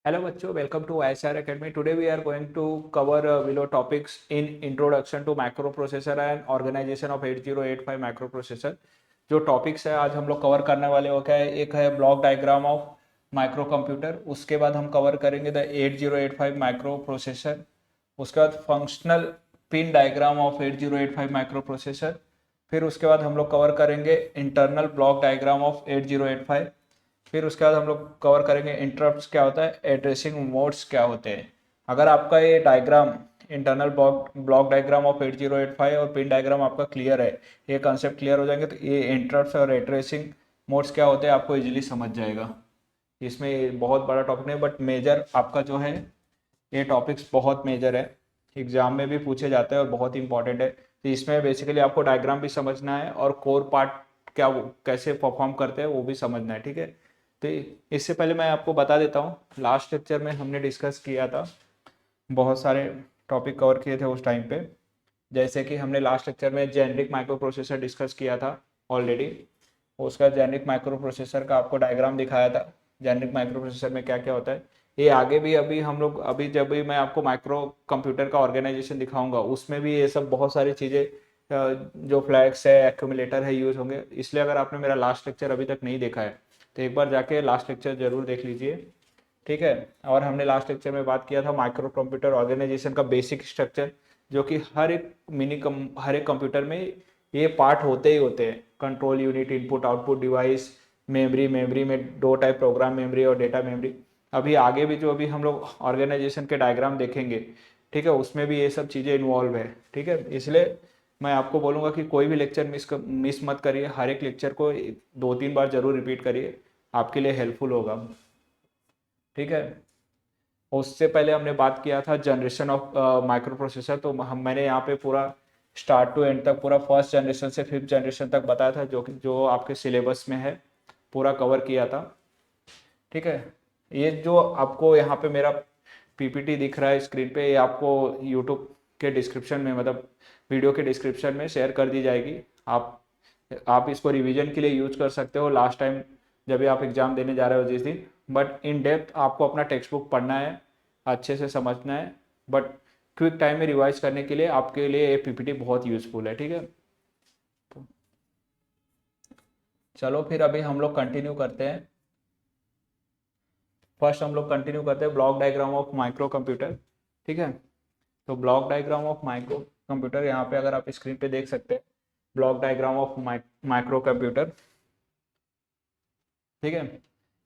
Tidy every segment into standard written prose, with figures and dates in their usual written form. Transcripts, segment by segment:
Hello बच्चों, welcome to ISR Academy. Today we are going to cover below topics in introduction to microprocessor and organization of 8085 microprocessor. जो topics है आज हम लोग cover करने वाले वो क्या है, एक है block diagram of micro computer, उसके बाद हम कवर करेंगे द 8085 माइक्रो प्रोसेसर, उसके बाद functional pin diagram of 8085 micro processor, फिर उसके बाद हम लोग कवर करेंगे इंटरनल ब्लॉक डायग्राम ऑफ 8085, फिर उसके बाद हम लोग कवर करेंगे इंटरप्ट्स क्या होता है, एड्रेसिंग मोड्स क्या होते हैं। अगर आपका ये diagram internal block diagram of 8085 और पिन डायग्राम आपका क्लियर है, ये कंसेप्ट क्लियर हो जाएंगे तो ये इंटरप्ट्स और एड्रेसिंग मोड्स क्या होते हैं आपको इजीली समझ जाएगा। इसमें बहुत बड़ा टॉपिक नहीं, बट मेजर आपका जो है ये टॉपिक्स बहुत मेजर है, एग्जाम में भी पूछे जाते हैं और बहुत इंपॉर्टेंट है। तो इसमें बेसिकली आपको डायग्राम भी समझना है और कोर पार्ट क्या वो कैसे परफॉर्म करते हैं वो भी समझना है, ठीक है। तो इससे पहले मैं आपको बता देता हूँ, लास्ट लेक्चर में हमने डिस्कस किया था, बहुत सारे टॉपिक कवर किए थे उस टाइम पे। जैसे कि हमने लास्ट लेक्चर में जेनरिक माइक्रो प्रोसेसर डिस्कस किया था ऑलरेडी, उसका जेनरिक माइक्रो प्रोसेसर का आपको डायग्राम दिखाया था, जेनरिक माइक्रो प्रोसेसर में क्या क्या होता है। ये आगे भी अभी हम लोग अभी जब भी मैं आपको माइक्रो कंप्यूटर का ऑर्गेनाइजेशन दिखाऊंगा उसमें भी ये सब बहुत सारी चीज़ें जो फ्लैग्स है एक्यूमुलेटर है यूज होंगे। इसलिए अगर आपने मेरा लास्ट लेक्चर अभी तक नहीं देखा है तो एक बार जाके लास्ट लेक्चर जरूर देख लीजिए, ठीक है। और हमने लास्ट लेक्चर में बात किया था माइक्रो कंप्यूटर ऑर्गेनाइजेशन का बेसिक स्ट्रक्चर, जो कि हर एक कंप्यूटर में ये पार्ट होते ही होते हैं। Control unit, input output device, memory, memory में दो टाइप, प्रोग्राम मेमोरी और डेटा मेमोरी। अभी आगे भी जो अभी हम लोग ऑर्गेनाइजेशन के डायग्राम देखेंगे, ठीक है, उसमें भी ये सब चीज़ें इन्वॉल्व है, ठीक है। इसलिए मैं आपको बोलूँगा कि कोई भी लेक्चर मिस मत करिए, हर एक लेक्चर को 2-3 बार जरूर रिपीट करिए, आपके लिए हेल्पफुल होगा, ठीक है। उससे पहले हमने बात किया था जनरेशन ऑफ माइक्रो प्रोसेसर, तो मैंने यहाँ पे पूरा स्टार्ट टू एंड तक पूरा फर्स्ट जनरेशन से फिफ्थ जनरेशन तक बताया था, जो आपके सिलेबस में है, पूरा कवर किया था, ठीक है। ये जो आपको यहाँ पे मेरा पीपीटी दिख रहा है स्क्रीन पे, ये आपको यूट्यूब के डिस्क्रिप्शन में, मतलब वीडियो के डिस्क्रिप्शन में शेयर कर दी जाएगी। आप इसको रिवीजन के लिए यूज कर सकते हो लास्ट टाइम जब भी आप एग्जाम देने जा रहे हो जिस दिन। बट इन डेप्थ आपको अपना टेक्स्ट बुक पढ़ना है, अच्छे से समझना है, बट क्विक टाइम में रिवाइज करने के लिए आपके लिए ये पीपीटी बहुत यूजफुल है, ठीक है। चलो फिर अभी हम लोग कंटिन्यू करते हैं। फर्स्ट हम लोग कंटिन्यू करते हैं block diagram of micro computer, ठीक है। तो block diagram of micro computer, यहाँ पे अगर आप स्क्रीन पे देख सकते हैं, block diagram of micro computer, ठीक है।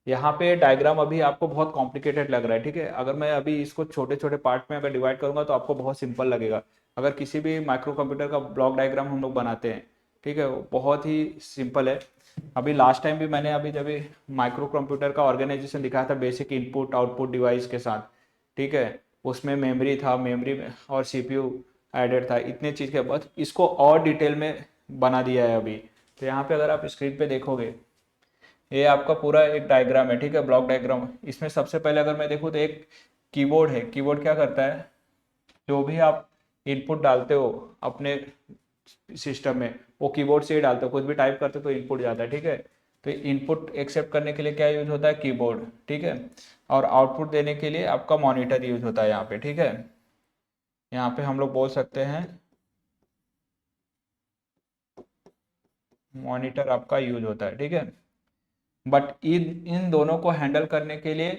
यहाँ पे डायग्राम अभी आपको बहुत कॉम्प्लिकेटेड लग रहा है, ठीक है। अगर मैं अभी इसको छोटे छोटे पार्ट में अगर डिवाइड करूंगा तो आपको बहुत सिंपल लगेगा। अगर किसी भी माइक्रो कंप्यूटर का ब्लॉक डायग्राम हम लोग बनाते हैं, ठीक है, वो बहुत ही सिंपल है। अभी लास्ट टाइम भी मैंने अभी जब माइक्रो कंप्यूटर का ऑर्गेनाइजेशन दिखाया था बेसिक इनपुट आउटपुट डिवाइस के साथ, ठीक है, उसमें मेमोरी था, मेमोरी में और सीपीयू एडेड था, इतने चीज़ के बाद इसको और डिटेल में बना दिया है अभी। तो यहाँ पे अगर आप स्क्रीन पे देखोगे, ये आपका पूरा एक डायग्राम है, ठीक है, ब्लॉक डायग्राम। इसमें सबसे पहले अगर मैं देखूँ तो एक कीबोर्ड है। कीबोर्ड क्या करता है, जो भी आप इनपुट डालते हो अपने सिस्टम में वो कीबोर्ड से ही डालते हो, कुछ भी टाइप करते हो तो इनपुट जाता है, ठीक है। तो इनपुट एक्सेप्ट करने के लिए क्या यूज होता है, कीबोर्ड, ठीक है। और आउटपुट देने के लिए आपका मॉनिटर यूज होता है यहाँ पे, ठीक है। यहाँ पे हम लोग बोल सकते हैं मॉनिटर आपका यूज होता है, ठीक है। बट इन इन दोनों को हैंडल करने के लिए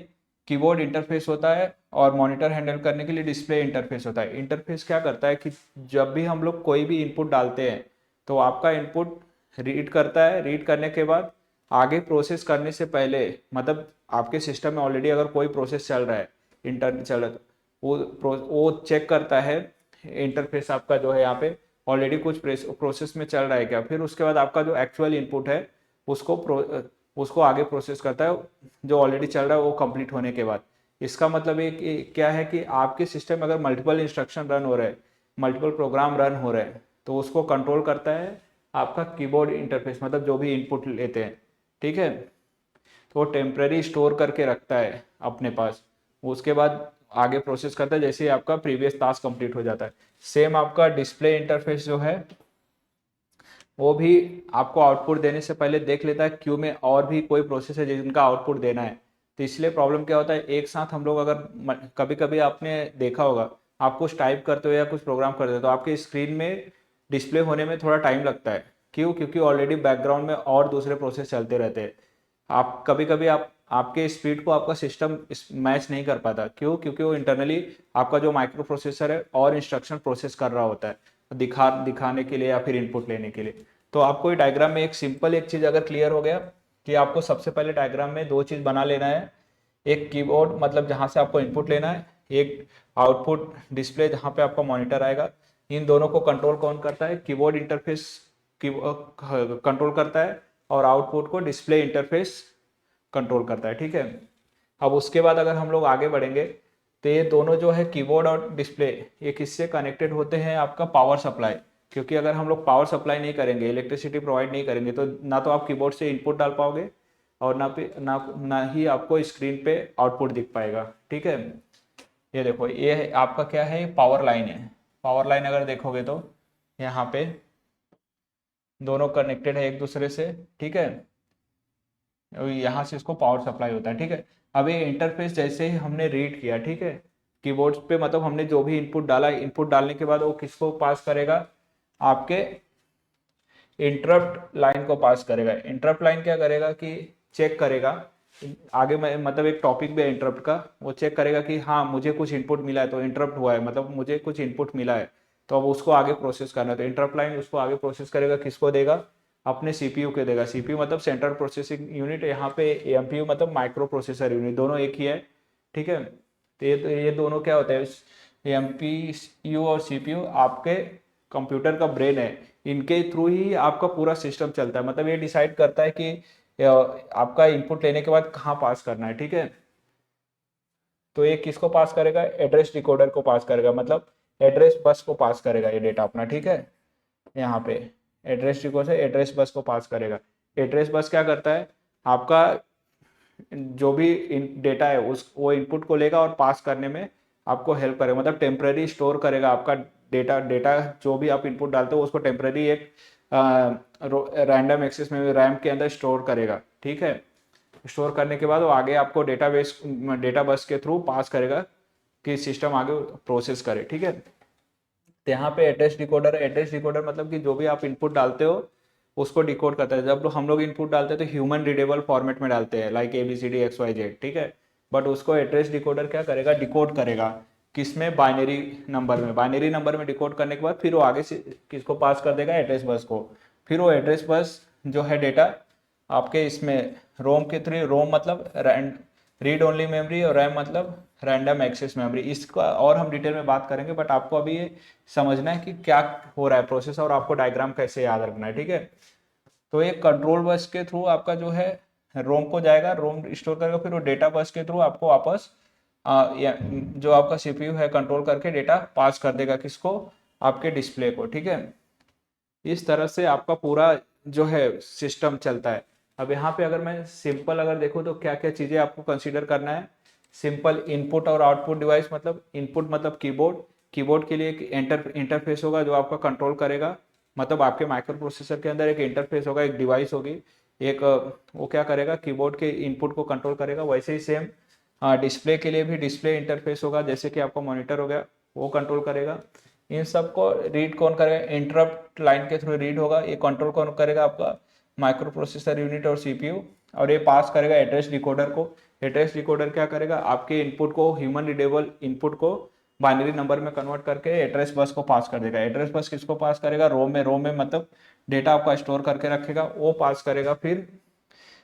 कीबोर्ड इंटरफेस होता है और मॉनिटर हैंडल करने के लिए डिस्प्ले इंटरफेस होता है। इंटरफेस क्या करता है कि जब भी हम लोग कोई भी इनपुट डालते हैं तो आपका इनपुट रीड करता है, रीड करने के बाद आगे प्रोसेस करने से पहले, मतलब आपके सिस्टम में ऑलरेडी अगर कोई प्रोसेस चल रहा है, इंटरनेट चल रहा है, तो वो चेक करता है इंटरफेस आपका जो है यहाँ पे ऑलरेडी कुछ प्रोसेस में चल रहा है क्या। फिर उसके बाद आपका जो एक्चुअल इनपुट है उसको उसको आगे प्रोसेस करता है, जो ऑलरेडी चल रहा है वो कंप्लीट होने के बाद। इसका मतलब ये क्या है कि आपके सिस्टम में अगर मल्टीपल इंस्ट्रक्शन रन हो रहे हैं, मल्टीपल प्रोग्राम रन हो रहे हैं, तो उसको कंट्रोल करता है आपका कीबोर्ड इंटरफेस, मतलब जो भी इनपुट लेते हैं, ठीक है। तो वो टेम्पररी स्टोर करके रखता है अपने पास, उसके बाद आगे प्रोसेस करता है जैसे ही आपका प्रीवियस टास्क कंप्लीट हो जाता है। सेम आपका डिस्प्ले इंटरफेस जो है वो भी आपको आउटपुट देने से पहले देख लेता है क्यू में और भी कोई प्रोसेस है जिनका आउटपुट देना है। तो इसलिए प्रॉब्लम क्या होता है, एक साथ हम लोग अगर कभी कभी आपने देखा होगा, आप कुछ टाइप करते हो या कुछ प्रोग्राम करते हो तो आपके स्क्रीन में डिस्प्ले होने में थोड़ा टाइम लगता है। क्यों? क्योंकि ऑलरेडी बैकग्राउंड में और दूसरे प्रोसेस चलते रहते हैं। आप कभी कभी आप आपके स्पीड को आपका सिस्टम मैच नहीं कर पाता। क्यों? क्योंकि वो इंटरनली आपका जो माइक्रो प्रोसेसर है और इंस्ट्रक्शन प्रोसेस कर रहा होता है दिखाने के लिए या फिर इनपुट लेने के लिए। तो आपको ये डायग्राम में एक सिंपल एक चीज़ अगर क्लियर हो गया कि आपको सबसे पहले डायग्राम में दो चीज़ बना लेना है। एक कीबोर्ड मतलब जहाँ से आपको इनपुट लेना है, एक आउटपुट डिस्प्ले जहाँ पे आपका मॉनिटर आएगा। इन दोनों को कंट्रोल कौन करता है? कीबोर्ड इंटरफेस की कंट्रोल करता है और आउटपुट को डिस्प्ले इंटरफेस कंट्रोल करता है। ठीक है, अब उसके बाद अगर हम लोग आगे बढ़ेंगे तो ये दोनों जो है कीबोर्ड और डिस्प्ले, ये किससे कनेक्टेड होते हैं? आपका पावर सप्लाई। क्योंकि अगर हम लोग पावर सप्लाई नहीं करेंगे, इलेक्ट्रिसिटी प्रोवाइड नहीं करेंगे, तो ना तो आप कीबोर्ड से इनपुट डाल पाओगे और ना ही आपको स्क्रीन पे आउटपुट दिख पाएगा। ठीक है, ये देखो, ये आपका क्या है? पावर लाइन है। पावर लाइन अगर देखोगे तो यहाँ पे दोनों कनेक्टेड है एक दूसरे से। ठीक है, यहाँ से इसको पावर सप्लाई होता है। ठीक है, अब ये इंटरफेस जैसे ही हमने रीड किया, ठीक है, कीबोर्ड पे मतलब हमने जो भी इनपुट डाला, इनपुट डालने के बाद वो किसको पास करेगा? आपके इंटरप्ट लाइन को पास करेगा। इंटरप्ट लाइन क्या करेगा कि चेक करेगा आगे में, मतलब एक टॉपिक भी है इंटरप्ट का, वो चेक करेगा कि हाँ मुझे कुछ इनपुट मिला है, तो इंटरप्ट हुआ है मतलब मुझे कुछ इनपुट मिला है, तो अब उसको आगे प्रोसेस करना है। तो इंटरप्ट लाइन उसको आगे प्रोसेस करेगा, किसको देगा? अपने सीपीयू के देगा। सीपीयू मतलब सेंट्रल प्रोसेसिंग यूनिट, यहाँ पे एमपीयू मतलब माइक्रो प्रोसेसर यूनिट, दोनों एक ही है। ठीक है, तो ये दोनों क्या होता है? एमपीयू और सीपीयू आपके कंप्यूटर का ब्रेन है। इनके थ्रू ही आपका पूरा सिस्टम चलता है। मतलब ये डिसाइड करता है कि आपका इनपुट लेने के बाद कहाँ पास करना है। ठीक है, तो ये किसको पास करेगा? एड्रेस डिकोडर को पास करेगा, मतलब एड्रेस बस को पास करेगा ये डेटा अपना। ठीक है, यहाँ पे एड्रेस डिकोडर से एड्रेस बस को पास करेगा। एड्रेस बस क्या करता है? आपका जो भी डेटा है उस वो इनपुट को लेगा और पास करने में आपको हेल्प करेगा, मतलब टेम्पररी स्टोर करेगा आपका डेटा। डेटा जो भी आप इनपुट डालते हो उसको टेम्पररी एक रैंडम एक्सेस में रैम के अंदर स्टोर करेगा। ठीक है, स्टोर करने के बाद वो आगे आपको डेटा बस के थ्रू पास करेगा कि सिस्टम आगे प्रोसेस करे। ठीक है, तो यहाँ पे एड्रेस डिकोडर, एड्रेस डिकोडर मतलब कि जो भी आप इनपुट डालते हो उसको डिकोड करता है। जब हम लोग इनपुट डालते हैं तो ह्यूमन रीडेबल फॉर्मेट में डालते हैं, लाइक ABCD XYZ। ठीक है, बट उसको एड्रेस डिकोडर क्या करेगा? डिकोड करेगा। किसमें? बाइनरी नंबर में। बाइनरी नंबर में डिकोड करने के बाद फिर वो आगे से किसको पास कर देगा? एड्रेस बस को। फिर वो एड्रेस बस जो है डेटा आपके इसमें रोम के थ्रू, रोम मतलब रीड ओनली मेमोरी और रैम मतलब रैंडम एक्सेस मेमोरी, इसका और हम डिटेल में बात करेंगे। बट आपको अभी ये समझना है कि क्या हो रहा है प्रोसेस और आपको डायग्राम कैसे याद रखना है। ठीक है, तो ये कंट्रोल बस के थ्रू आपका जो है रोम को जाएगा, रोम स्टोर करेगा, फिर वो डेटा बस के थ्रू आपको वापस जो आपका सीपीयू है कंट्रोल करके डेटा पास कर देगा किसको? आपके डिस्प्ले को। ठीक है, इस तरह से आपका पूरा जो है सिस्टम चलता है। अब यहाँ पे अगर मैं सिंपल अगर देखूँ तो क्या क्या चीज़ें आपको कंसीडर करना है। सिंपल इनपुट और आउटपुट डिवाइस, मतलब इनपुट मतलब कीबोर्ड। कीबोर्ड के लिए एक इंटरफेस होगा जो आपका कंट्रोल करेगा, मतलब आपके माइक्रो प्रोसेसर के अंदर एक इंटरफेस होगा, एक डिवाइस होगी, एक वो क्या करेगा? कीबोर्ड के इनपुट को कंट्रोल करेगा। वैसे ही सेम डिस्प्ले के लिए भी डिस्प्ले इंटरफेस होगा, जैसे कि आपका मॉनिटर हो गया, वो कंट्रोल करेगा। इन सबको रीड कौन करेगा? इंटरप्ट लाइन के थ्रू रीड होगा। ये कंट्रोल कौन करेगा? आपका माइक्रो प्रोसेसर यूनिट और सीपीयू। और ये पास करेगा एड्रेस डिकोडर को। एड्रेस डिकोडर क्या करेगा? आपके इनपुट को, ह्यूमन रीडेबल इनपुट को बाइनरी नंबर में कन्वर्ट करके एड्रेस बस को पास कर देगा। एड्रेस बस किसको पास करेगा? रोम में। रोम में मतलब डेटा आपका स्टोर करके रखेगा, वो पास करेगा। फिर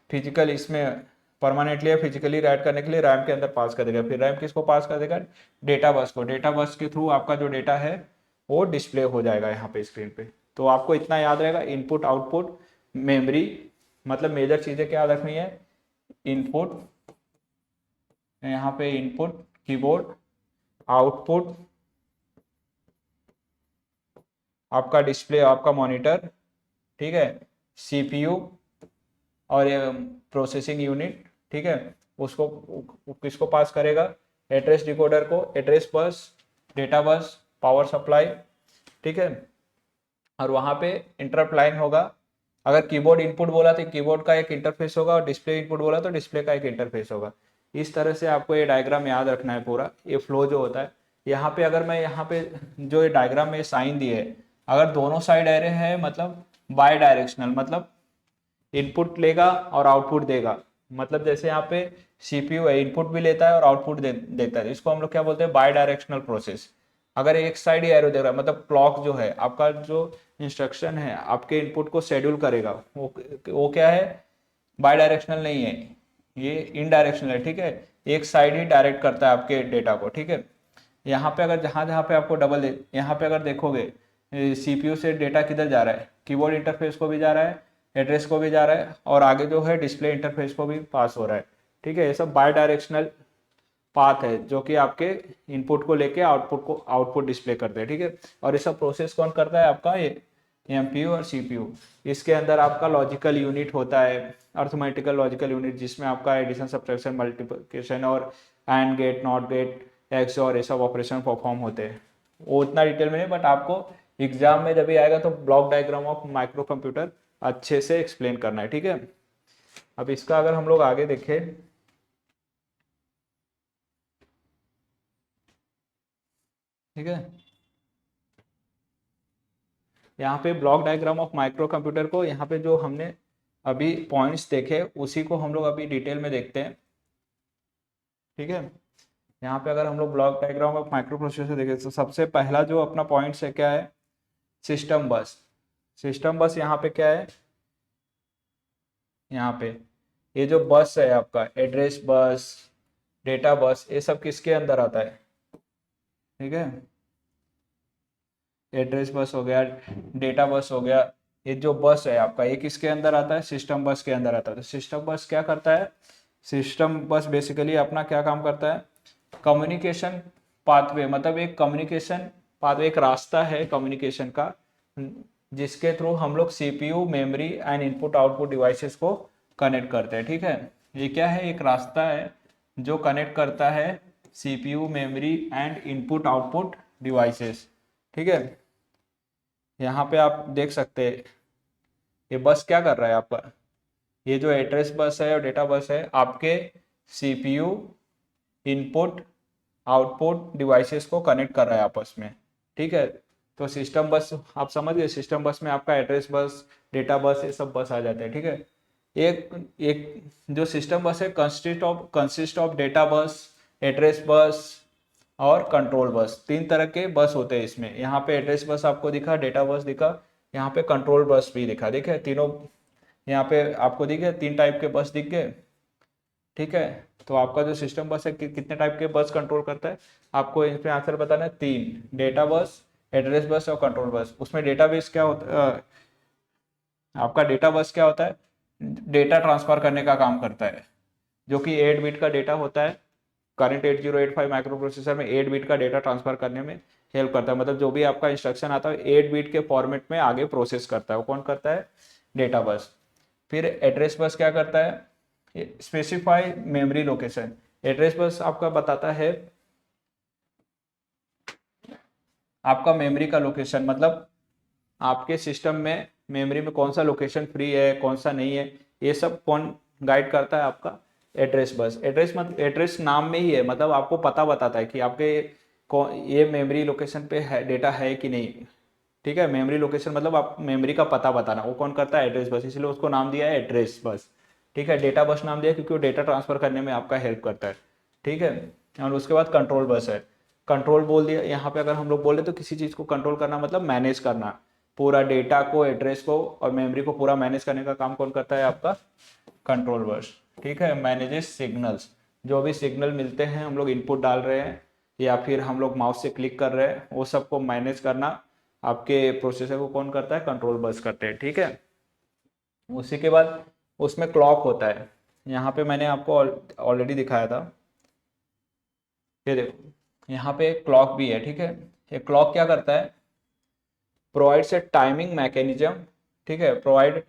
फिजिकल इसमें परमानेंटली या फिजिकली राइट करने के लिए रैम के अंदर पास कर देगा। फिर रैम किसको पास कर देगा? डेटा बस को। डेटा बस के थ्रू आपका जो डेटा है वो डिस्प्ले हो जाएगा यहाँ पे स्क्रीन पे। तो आपको इतना याद रहेगा, इनपुट आउटपुट मेमोरी, मतलब मेजर चीजें क्या याद रखनी है? इनपुट, यहाँ पे इनपुट कीबोर्ड, आउटपुट आपका डिस्प्ले, आपका मॉनिटर। ठीक है, सीपीयू और ये प्रोसेसिंग यूनिट। ठीक है, उसको किसको पास करेगा? एड्रेस डिकोडर को, address bus, data bus, power supply. ठीक है, और वहाँ पे इंटरप्ट लाइन होगा। अगर कीबोर्ड इनपुट बोला तो कीबोर्ड का एक इंटरफेस होगा, और डिस्प्ले इनपुट बोला तो डिस्प्ले का एक इंटरफेस होगा। इस तरह से आपको ये डायग्राम याद रखना है पूरा, ये फ्लो जो होता है। यहाँ पे अगर मैं यहाँ पे जो ये डायग्राम में साइन दिए है, अगर दोनों साइड एरे है मतलब बाय डायरेक्शनल, मतलब इनपुट लेगा और आउटपुट देगा। मतलब जैसे यहाँ पे सीपीयू है, इनपुट भी लेता है और आउटपुट देता है, इसको हम लोग क्या बोलते हैं, बाय डायरेक्शनल प्रोसेस। अगर एक साइड ही एरो दे रहा है मतलब क्लॉक जो है आपका, जो इंस्ट्रक्शन है आपके इनपुट को शेड्यूल करेगा, वो क्या है, बाय डायरेक्शनल नहीं है, ये इनडायरेक्शनल है, ठीक है। एक साइड ही डायरेक्ट करता है आपके डेटा को, ठीक है। यहाँ पे अगर जहाँ जहाँ पे आपको डबल दे, यहाँ पे अगर देखोगे सीपीयू से डेटा किधर जा रहा है, कीबोर्ड इंटरफेस को भी जा रहा है, एड्रेस को भी जा रहा है, और आगे जो है डिस्प्ले इंटरफेस को भी पास हो रहा है, ठीक है। ये सब बाय डायरेक्शनल पाथ है जो कि आपके इनपुट को लेके आउटपुट डिस्प्ले करते हैं, ठीक है। और ये सब प्रोसेस कौन करता है, आपका ये एमपीयू और सीपीयू। इसके अंदर आपका लॉजिकल यूनिट होता है, अर्थमेटिकल लॉजिकल यूनिट, जिसमें आपका एडिशन सब्ट्रैक्शन मल्टीप्लिकेशन और and gate not gate X और ये सब ऑपरेशन परफॉर्म होते हैं। वो उतना डिटेल में नहीं, बट आपको एग्जाम में जब भी आएगा तो block diagram of micro computer अच्छे से एक्सप्लेन करना है, ठीक है। अब इसका अगर हम लोग आगे देखें, ठीक है, यहाँ पे block diagram of micro computer को, यहाँ पे जो हमने अभी पॉइंट्स देखे उसी को हम लोग अभी डिटेल में देखते हैं, ठीक है। यहाँ पे अगर हम लोग block diagram of micro processor देखें तो सबसे पहला जो अपना पॉइंट्स है क्या है, सिस्टम बस। सिस्टम बस यहाँ पे क्या है, यहाँ पे ये जो बस है आपका, एड्रेस बस, डेटा बस, ये सब किसके अंदर आता है, ठीक है। एड्रेस बस हो गया, डेटा बस हो गया, ये जो बस है आपका ये किसके अंदर आता है, सिस्टम बस के अंदर आता है। तो सिस्टम बस क्या करता है, सिस्टम बस बेसिकली अपना क्या काम करता है, कम्युनिकेशन पाथवे, मतलब एक कम्युनिकेशन पाथवे, एक रास्ता है कम्युनिकेशन का, जिसके थ्रू हम लोग CPU, memory and input output devices को कनेक्ट करते हैं, ठीक है। ये क्या है, एक रास्ता है जो कनेक्ट करता है CPU, memory and input output devices, ठीक है। यहाँ पे आप देख सकते हैं ये बस क्या कर रहा है आपका, ये जो एड्रेस बस है और डेटा बस है आपके सीपीयू, इनपुट आउटपुट डिवाइसेस को कनेक्ट कर रहा है आपस में, ठीक है। तो सिस्टम बस आप समझ गए, सिस्टम बस में आपका एड्रेस बस, डेटा बस, ये सब बस आ जाते हैं, ठीक है। एक एक जो सिस्टम बस है consist of data bus, address bus और कंट्रोल बस, तीन तरह के बस होते हैं इसमें। यहाँ पे एड्रेस बस आपको दिखा, डेटा बस दिखा, यहाँ पे कंट्रोल बस भी दिखा, देखे तीनों यहाँ पे आपको दिखे, तीन टाइप के बस दिख गए, ठीक है। तो आपका जो सिस्टम बस है कितने टाइप के बस कंट्रोल करता है, आपको इसमें आंसर बताना है, तीन, डेटा बस, एड्रेस बस और कंट्रोल बस। उसमें डेटा बेस क्या होता है, आपका डेटा बस क्या होता है, डेटा ट्रांसफर करने का काम करता है, जो कि 8 बिट का डेटा होता है। करंट 8085 माइक्रो प्रोसेसर में 8 बिट का डेटा ट्रांसफर करने में हेल्प करता है, मतलब जो भी आपका इंस्ट्रक्शन आता है 8 बिट के फॉर्मेट में आगे प्रोसेस करता है, वो कौन करता है, डेटा बस। फिर एड्रेस बस क्या करता है, specify memory location. Address bus आपका बताता है आपका मेमोरी का लोकेशन, मतलब आपके सिस्टम में मेमोरी में कौन सा लोकेशन फ्री है, कौन सा नहीं है, ये सब कौन गाइड करता है, आपका एड्रेस बस। एड्रेस मतलब एड्रेस नाम में ही है, मतलब आपको पता बताता है कि आपके ये मेमोरी लोकेशन पे है, डेटा है कि नहीं, ठीक है। मेमोरी लोकेशन मतलब आप मेमोरी का पता बताना, वो कौन करता है, एड्रेस बस, इसलिए उसको नाम दिया है एड्रेस बस, ठीक है। डेटा बस नाम दिया क्योंकि वो डेटा ट्रांसफर करने में आपका हेल्प करता है, ठीक है। और उसके बाद कंट्रोल बस है, कंट्रोल बोल दिया, यहाँ पे अगर हम लोग बोले तो किसी चीज़ को कंट्रोल करना मतलब मैनेज करना, पूरा डेटा को, एड्रेस को और मेमोरी को पूरा मैनेज करने का काम कौन करता है, आपका कंट्रोल बस, ठीक है। मैनेजेस सिग्नल्स, जो भी सिग्नल मिलते हैं हम लोग इनपुट डाल रहे हैं या फिर हम लोग माउस से क्लिक कर रहे हैं, वो सबको मैनेज करना आपके प्रोसेसर को कौन करता है, कंट्रोल बस करते हैं, ठीक है। उसी के बाद उसमें क्लॉक होता है, यहाँ पे मैंने आपको ऑलरेडी दिखाया था, ये देखो यहाँ पे क्लॉक भी है, ठीक है। ये क्लॉक क्या करता है, प्रोवाइड्स ए टाइमिंग मैकेनिज्म, ठीक है, प्रोवाइड,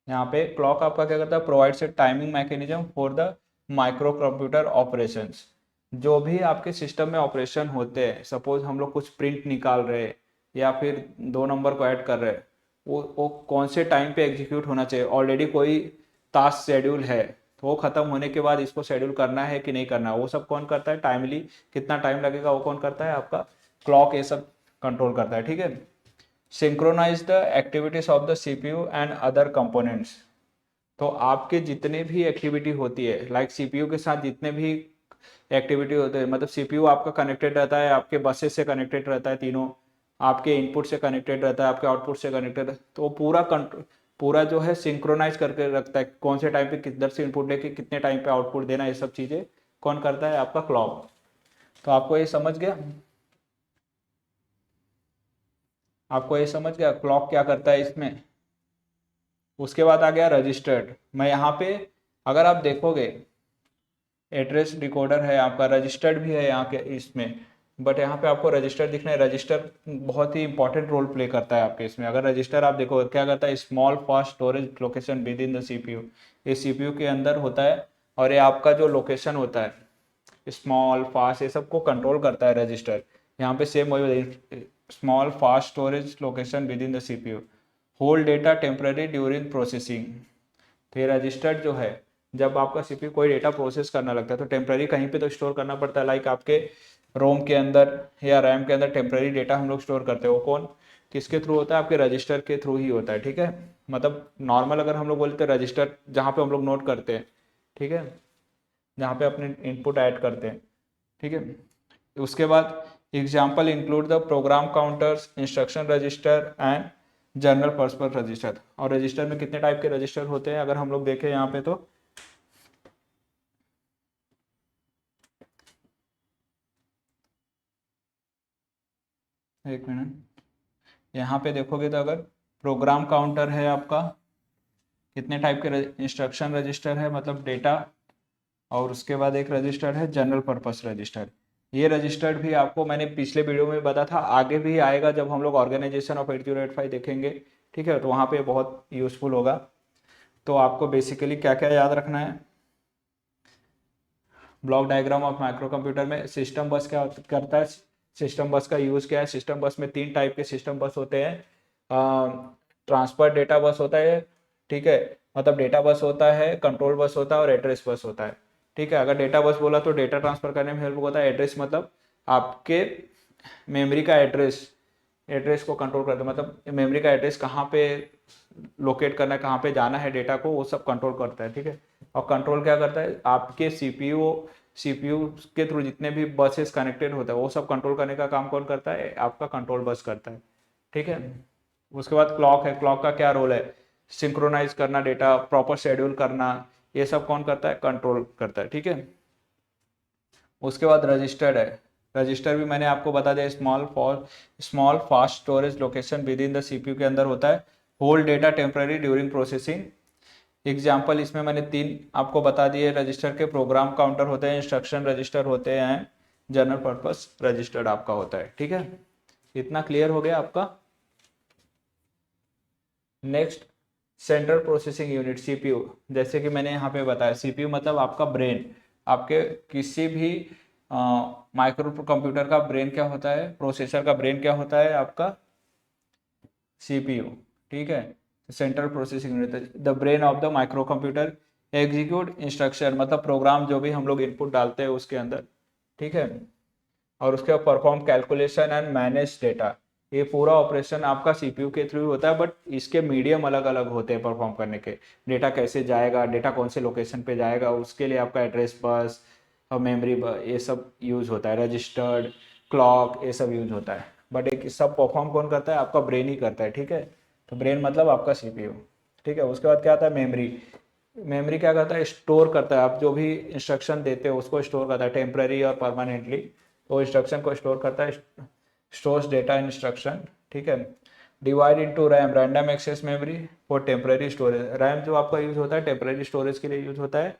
यहाँ पे क्लॉक आपका क्या करता है, provides a timing mechanism for the micro computer operations. जो भी आपके सिस्टम में ऑपरेशन होते हैं, सपोज हम लोग कुछ प्रिंट निकाल रहे हैं या फिर 2 नंबर को ऐड कर रहे हैं, वो कौन से टाइम पे एग्जीक्यूट होना चाहिए, ऑलरेडी कोई टास्क शेड्यूल है, तो वो खत्म होने के बाद इसको शेड्यूल करना है कि नहीं करना, वो सब कौन करता है, टाइमली कितना टाइम लगेगा वो कौन करता है, आपका क्लॉक ये सब कंट्रोल करता है, ठीक है। Synchronize the activities of the CPU and other components. तो आपके जितने भी एक्टिविटी होती है, लाइक सीपीयू के साथ जितने भी एक्टिविटी होते हैं, मतलब सीपीयू आपका कनेक्टेड रहता है, आपके बसेस से कनेक्टेड रहता है तीनों, आपके इनपुट से कनेक्टेड रहता है, आपके आउटपुट से कनेक्टेड, तो वो पूरा पूरा जो है सिंक्रोनाइज करके रखता है, कौन से टाइम पे किधर से इनपुट लेके कितने टाइम पे आउटपुट देना, ये सब चीज़ें कौन करता है, आपका क्लॉक। तो आपको ये समझ गया, आपको ये समझ गया क्लॉक क्या करता है इसमें। उसके बाद आ गया रजिस्टर्ड। मैं यहाँ पे अगर आप देखोगे एड्रेस डिकोडर है आपका, रजिस्टर्ड भी है यहाँ के इसमें, बट यहाँ पे आपको रजिस्टर दिखना है। रजिस्टर बहुत ही इंपॉर्टेंट रोल प्ले करता है आपके इसमें। अगर रजिस्टर आप देखो क्या करता है, small fast storage location with in the CPU, ये सीपीयू के अंदर होता है, और ये आपका जो लोकेशन होता है स्मॉल फास्ट ये सब को कंट्रोल करता है रजिस्टर। यहाँ पे सेम वही small fast storage location with in the CPU, hold data temporary during processing. तो ये रजिस्टर्ड जो है, जब आपका सीपीयू कोई डेटा प्रोसेस करना लगता है तो टेम्पररी कहीं पे तो स्टोर करना पड़ता है, लाइक आपके रोम के अंदर या रैम के अंदर टेम्पररी डेटा हम लोग स्टोर करते हैं, वो कौन किसके थ्रू होता है, आपके रजिस्टर के थ्रू ही होता है, ठीक है। मतलब नॉर्मल अगर हम लोग बोलते हैं रजिस्टर जहाँ पे हम लोग नोट करते हैं, ठीक है, जहाँ पे अपने इनपुट ऐड करते हैं, ठीक है। उसके बाद example include the program counters, instruction register and general purpose register. और रजिस्टर में कितने टाइप के रजिस्टर होते हैं अगर हम लोग देखें यहाँ पे, तो एक मिनट, यहाँ पे देखोगे तो अगर प्रोग्राम काउंटर है आपका, कितने टाइप के इंस्ट्रक्शन रजिस्टर है मतलब डेटा, और उसके बाद एक रजिस्टर है जनरल पर्पस रजिस्टर। ये रजिस्टर भी आपको मैंने पिछले वीडियो में बताया था, आगे भी आएगा जब हम लोग ऑर्गेनाइजेशन ऑफ 8085 देखेंगे, ठीक है, तो वहाँ पे बहुत यूजफुल होगा। तो आपको बेसिकली क्या क्या याद रखना है, block diagram of micro computer में सिस्टम बस क्या करता है, सिस्टम बस का यूज क्या है। सिस्टम बस में तीन टाइप के सिस्टम बस होते हैं, ट्रांसफर डेटा बस होता है, ठीक है, मतलब डेटा बस होता है, कंट्रोल बस होता है और एड्रेस बस होता है, ठीक है। अगर डेटा बस बोला तो डेटा ट्रांसफर करने में हेल्प होता है, एड्रेस मतलब आपके मेमोरी का एड्रेस, एड्रेस को कंट्रोल करता है, मतलब मेमोरी का एड्रेस कहाँ पे लोकेट करना है, कहाँ पे जाना है डेटा को, वो सब कंट्रोल करता है, ठीक है। और कंट्रोल क्या करता है, आपके सीपीयू के थ्रू जितने भी बसेस कनेक्टेड होता है वो सब कंट्रोल करने का काम कौन करता है, आपका कंट्रोल बस करता है, ठीक है। उसके बाद क्लॉक है, क्लॉक का क्या रोल है, सिंक्रोनाइज करना डेटा, प्रॉपर शेड्यूल करना, ये सब कौन करता है, कंट्रोल करता है, ठीक है। उसके बाद रजिस्टर्ड है, रजिस्टर भी मैंने आपको बता दिया, small fast storage location with in the CPU के अंदर होता है, hold data temporary during processing. Example इसमें मैंने तीन आपको बता दिए रजिस्टर के, प्रोग्राम काउंटर होते हैं, इंस्ट्रक्शन रजिस्टर होते हैं, जनरल पर्पस रजिस्टर्ड आपका होता है, ठीक है। इतना क्लियर हो गया आपका। Next, central processing unit CPU. जैसे कि मैंने यहाँ पे बताया सीपीयू मतलब आपका ब्रेन, आपके किसी भी माइक्रो कंप्यूटर का ब्रेन क्या होता है, प्रोसेसर का ब्रेन क्या होता है, आपका सीपीयू, ठीक है। Central processing unit, the brain of the micro computer, execute instruction मतलब प्रोग्राम जो भी हम लोग इनपुट डालते हैं उसके अंदर, ठीक है, और उसके बाद perform calculation and manage data. ये पूरा ऑपरेशन आपका सीपीयू के थ्रू होता है, बट इसके मीडियम अलग अलग होते हैं परफॉर्म करने के। डेटा कैसे जाएगा, डेटा कौन से लोकेशन पे जाएगा, उसके लिए आपका एड्रेस बस और मेमोरी ये सब यूज होता है, रजिस्टर्ड, क्लॉक, ये सब यूज होता है, बट एक सब परफॉर्म कौन करता है, आपका ब्रेन ही करता है, ठीक है। तो ब्रेन मतलब आपका सीपीयू, ठीक है। उसके बाद क्या आता है, मेमोरी। मेमोरी क्या करता है, स्टोर करता है, आप जो भी इंस्ट्रक्शन देते हो उसको स्टोर करता है टेम्पररी और परमानेंटली, तो इंस्ट्रक्शन को स्टोर करता है, स्टोर्स डेटा इंस्ट्रक्शन, ठीक है। Divide into RAM, random access memory for temporary storage, RAM जो आपका यूज होता है टेम्पररी स्टोरेज के लिए यूज होता है,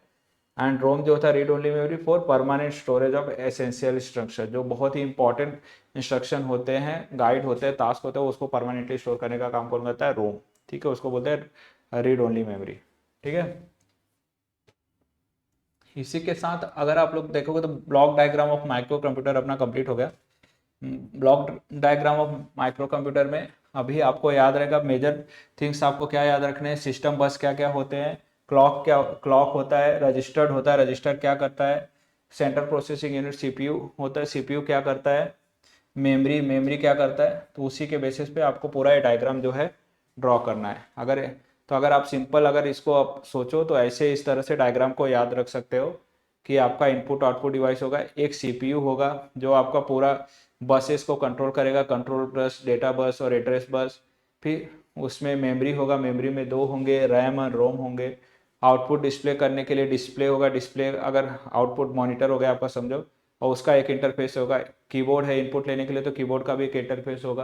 एंड रोम जो होता है read only memory for permanent storage of essential instruction, जो बहुत ही इंपॉर्टेंट इंस्ट्रक्शन होते हैं, गाइड होते हैं, टास्क होते हैं, उसको परमानेंटली स्टोर करने का काम कौन करता है, रोम, ठीक है, उसको बोलते हैं रीड ओनली मेमोरी, ठीक है। इसी के साथ अगर आप लोग देखोगे तो block diagram of micro computer अपना कंप्लीट हो गया। Block diagram of micro computer में अभी आपको याद रहेगा मेजर थिंग्स, आपको क्या याद रखने हैं, सिस्टम बस क्या क्या होते हैं, क्लॉक होता है, रजिस्टर्ड होता है, रजिस्टर क्या करता है, सेंट्रल प्रोसेसिंग यूनिट सीपीयू होता है, सीपीयू क्या करता है, मेमरी क्या करता है। तो उसी के बेसिस पे आपको पूरा ये डायग्राम जो है ड्रॉ करना है। अगर आप सिंपल अगर इसको आप सोचो तो ऐसे इस तरह से डायग्राम को याद रख सकते हो कि आपका इनपुट आउटपुट डिवाइस होगा, एक सीपीयू होगा जो आपका पूरा बसेस को कंट्रोल करेगा, कंट्रोल बस, डेटा बस और एड्रेस बस। फिर उसमें मेमोरी होगा, मेमोरी में दो होंगे, रैम और रोम होंगे। आउटपुट डिस्प्ले करने के लिए डिस्प्ले होगा, डिस्प्ले अगर आउटपुट मॉनिटर हो गया आपका समझो, और उसका एक इंटरफेस होगा। कीबोर्ड है इनपुट लेने के लिए तो कीबोर्ड का भी एक इंटरफेस होगा,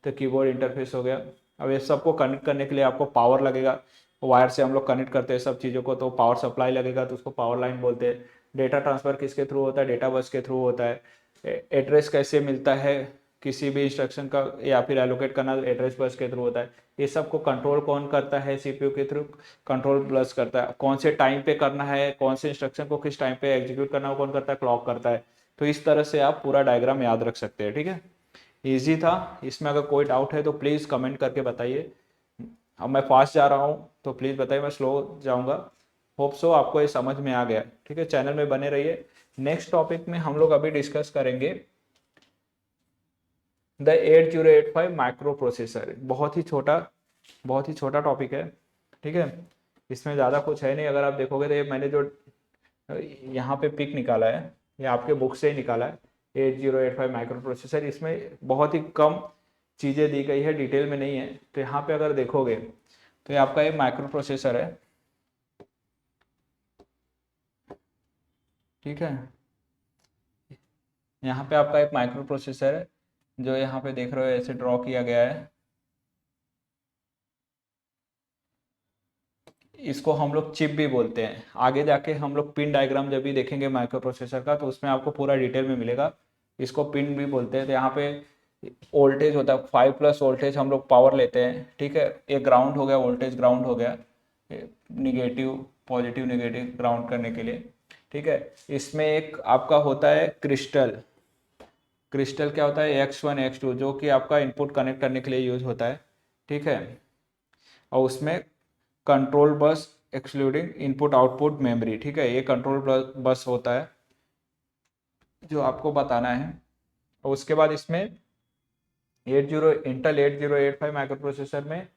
तो कीबोर्ड इंटरफेस हो गया। अब ये सबको कनेक्ट करने के लिए आपको पावर लगेगा, वायर से हम लोग कनेक्ट करते हैं सब चीज़ों को, तो पावर सप्लाई लगेगा तो उसको पावर लाइन बोलते हैं। डेटा ट्रांसफर किसके थ्रू होता है, डेटा बस के थ्रू होता है। एड्रेस कैसे मिलता है किसी भी इंस्ट्रक्शन का या फिर एलोकेट करना, एड्रेस बस के थ्रू होता है। ये सब को कंट्रोल कौन करता है, सीपीयू के थ्रू कंट्रोल बस करता है। कौन से टाइम पे करना है, कौन से इंस्ट्रक्शन को किस टाइम पे एग्जीक्यूट करना है, वो कौन करता है, क्लॉक करता है। तो इस तरह से आप पूरा डायग्राम याद रख सकते हैं। ठीक है, ईजी था। इसमें अगर कोई डाउट है तो प्लीज़ कमेंट करके बताइए। अब मैं फास्ट जा रहा हूँ तो प्लीज़ बताइए, मैं स्लो जाऊँगा। होप सो आपको ये समझ में आ गया। ठीक है, चैनल में बने रहिए। नेक्स्ट टॉपिक में हम लोग अभी डिस्कस करेंगे द 8085 माइक्रो प्रोसेसर। बहुत ही छोटा टॉपिक है। ठीक है, इसमें ज़्यादा कुछ है नहीं। अगर आप देखोगे तो ये मैंने जो यहाँ पे पिक निकाला है, ये आपके बुक से ही निकाला है, 8085 माइक्रो प्रोसेसर। इसमें बहुत ही कम चीज़ें दी गई है, डिटेल में नहीं है। तो यहाँ पे अगर देखोगे तो ये आपका एक माइक्रो प्रोसेसर है। ठीक है, यहाँ पे आपका एक माइक्रो प्रोसेसर है जो यहाँ पे देख रहे हो ऐसे ड्रॉ किया गया है। इसको हम लोग चिप भी बोलते हैं। आगे जाके हम लोग पिन डायग्राम जब भी देखेंगे माइक्रो प्रोसेसर का तो उसमें आपको पूरा डिटेल में मिलेगा। इसको पिन भी बोलते हैं। तो यहाँ पे वोल्टेज होता है 5+ वोल्टेज, हम लोग पावर लेते हैं। ठीक है, एक ग्राउंड हो गया, वोल्टेज ग्राउंड हो गया, निगेटिव पॉजिटिव निगेटिव ग्राउंड करने के लिए। ठीक है, इसमें एक आपका होता है क्रिस्टल। क्रिस्टल क्या होता है, X1 X2, जो कि आपका इनपुट कनेक्ट करने के लिए यूज होता है। ठीक है, और उसमें control bus excluding input output memory. ठीक है, ये कंट्रोल बस होता है जो आपको बताना है। और उसके बाद इसमें 8085 माइक्रो प्रोसेसर में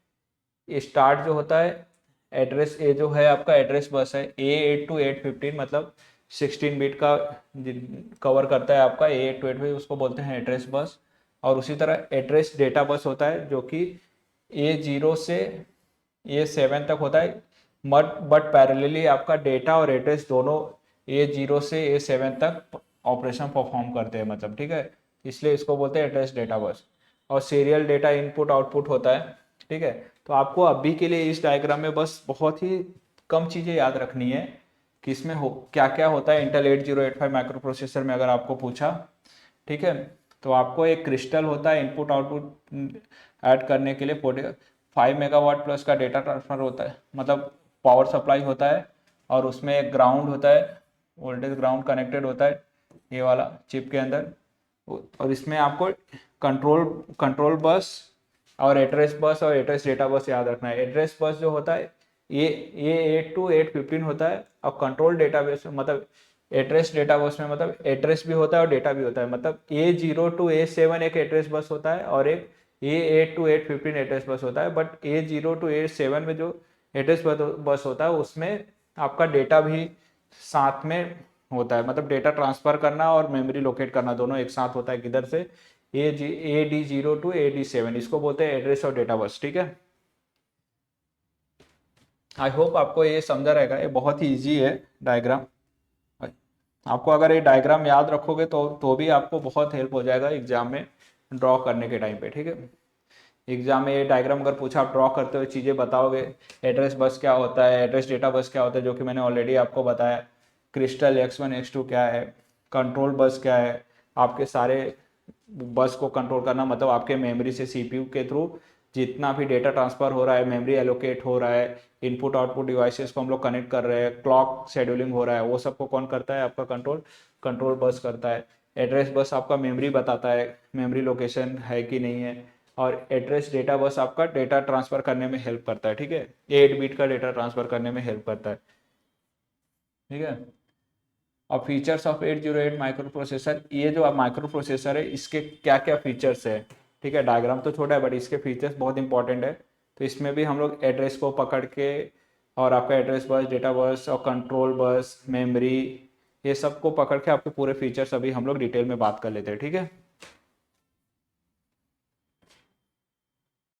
स्टार्ट जो होता है, एड्रेस ए जो है आपका एड्रेस बस है, A8 to 815, मतलब 16 बिट का कवर करता है आपका A8 to 815, उसको बोलते हैं एड्रेस बस। और उसी तरह एड्रेस डेटा बस होता है जो कि A0 से A7 तक होता है। बट पैरेलली आपका डेटा और एड्रेस दोनों A0 से A7 तक ऑपरेशन परफॉर्म करते हैं, मतलब। ठीक है, इसलिए इसको बोलते हैं एड्रेस डेटा बस। और सीरियल डेटा इनपुट आउटपुट होता है। ठीक है, तो आपको अभी के लिए इस डायग्राम में बस बहुत ही कम चीज़ें याद रखनी है कि इसमें हो क्या क्या होता है इंटेल 8085 माइक्रो प्रोसेसर में, अगर आपको पूछा। ठीक है, तो आपको एक क्रिस्टल होता है इनपुट आउटपुट ऐड करने के लिए, 5 मेगावाट प्लस का डेटा ट्रांसफर होता है, मतलब पावर सप्लाई होता है। और उसमें एक ग्राउंड होता है, वोल्टेज ग्राउंड कनेक्टेड होता है ये वाला चिप के अंदर। और इसमें आपको कंट्रोल कंट्रोल बस और एड्रेस डेटा बस याद रखना है। एड्रेस बस जो होता है ये 8 to 815 होता है। और कंट्रोल डेटाबेस में मतलब एड्रेस डेटा बस में मतलब एड्रेस भी होता है और डेटा भी होता है। मतलब A0 to A7 एक एड्रेस बस होता है और एक A8 to 815 एड्रेस बस होता है। बट A0 to A7 में जो एड्रेस बस होता है उसमें आपका डेटा भी साथ में होता है, मतलब डेटा ट्रांसफर करना और मेमोरी लोकेट करना दोनों एक साथ होता है। किधर से, AD0 to AD7, इसको बोलते हैं एड्रेस और डेटा बस। ठीक है, आई होप आपको ये समझा रहेगा। ये बहुत ही इजी है डायग्राम। आपको अगर ये डायग्राम याद रखोगे तो भी आपको बहुत हेल्प हो जाएगा एग्जाम में ड्रॉ करने के टाइम पे। ठीक है, एग्जाम में ये डायग्राम अगर पूछा, आप ड्रॉ करते हुए चीज़ें बताओगे। एड्रेस बस क्या होता है, एड्रेस डेटा बस क्या होता है, जो कि मैंने ऑलरेडी आपको बताया। क्रिस्टल X1 X2 क्या है, कंट्रोल बस क्या है, आपके सारे बस को कंट्रोल करना, मतलब आपके मेमोरी से सीपीयू के थ्रू जितना भी डेटा ट्रांसफर हो रहा है, मेमोरी एलोकेट हो रहा है, इनपुट आउटपुट डिवाइसेस को हम लोग कनेक्ट कर रहे हैं, क्लॉक शेड्यूलिंग हो रहा है, वो सबको कौन करता है, आपका कंट्रोल बस करता है। एड्रेस बस आपका मेमोरी बताता है, मेमोरी लोकेशन है कि नहीं है। और एड्रेस डेटा बस आपका डेटा ट्रांसफ़र करने में हेल्प करता है, ठीक है, 8 बिट का डेटा ट्रांसफ़र करने में हेल्प करता है, ठीक है। अब फीचर्स ऑफ 808 माइक्रो प्रोसेसर, ये जो आप माइक्रो प्रोसेसर है इसके क्या क्या फीचर्स है, ठीक है, डायग्राम तो छोटा है बट इसके फीचर्स बहुत इंपॉर्टेंट है। तो इसमें भी हम लोग एड्रेस को पकड़ के और आपका एड्रेस बस, डेटा बस और कंट्रोल बस, मेमोरी, ये सब को पकड़ के आपके पूरे फीचर्स अभी हम लोग डिटेल में बात कर लेते हैं, ठीक है।